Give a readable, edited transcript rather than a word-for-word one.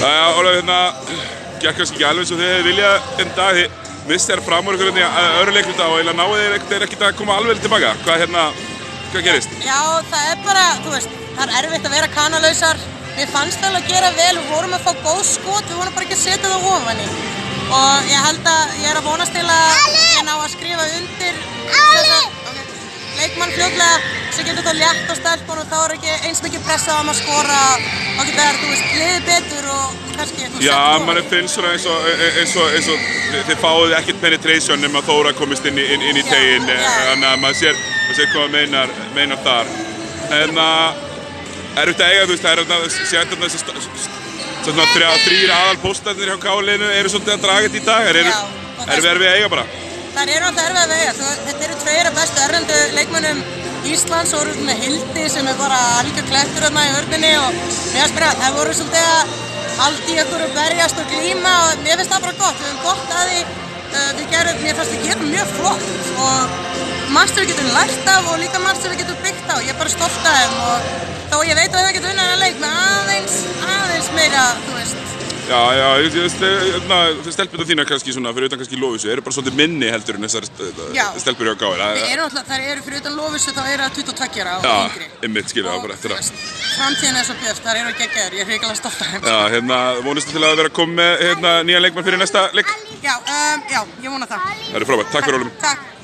Ólafur, gekk kannski ekki alveg eins og þið hefði viljað en dag. Þið missið fram úr ykkur öðru leikluta og eiginlega náðu þið ekkert að koma alveg tilbaka. Hvað gerist? Já, það bara, þú veist, það erfitt að vera kanalausar. Mér fannst það alveg að gera vel, við vorum að fá góð skot, við vorum bara ekki að setja það ofan í. Og ég held að ég að vonast til að ég ná að skrifa undir leikmann fljótlega sem getur þá létt á stelpun og þá ekki eins mikið pressa á að skora og getur þú veist, liðið betur og kannski Já, manni finnst svona eins og þið fáið ekkert penetration nema Þóra komist inn í teginn, þannig að maður sér hvað meinar þar. En erfitt að eiga, þú veist, það er svona þrír aðalpóstarnir hjá K-liðinu eru svolítið að draga þetta í dag, er við að eiga bara? Það eru alltaf erfið að vega, þetta eru tveir af bestu erlendu leikmönnum Íslands og eru með Hildi sem er bara algjör klettur þarna í hörninni og það voru svolítið að halda í ykkur og berjast og glíma og mér finnst það bara gott, við höfum gott að því, mér fannst við gerum mjög flott og margt sem við getum lært af og líka margt sem við getum byggt á, ég er bara stolt af þeim og þó ég veit að við getum unnið að leik með aðeins meira, þú veist. Já, stelpurnar þínar kannski svona, fyrir utan kannski Lovísu, eru bara svolítið minni heldur en þessar stelpur hjá Káir. Þær eru fyrir utan Lovísu, þá eru það 22 ára og yngri. Já, einmitt skilja það bara eftir að. Framtíðin er svo bjöft, þær eru geggjaðar, ég er hrikalega stolt af þeim. Já, vonastu til að vera að koma með nýjan leikmann fyrir næsta leik? Já, ég vona það. Það eru frábært, takk fyrir Ólafur. Takk.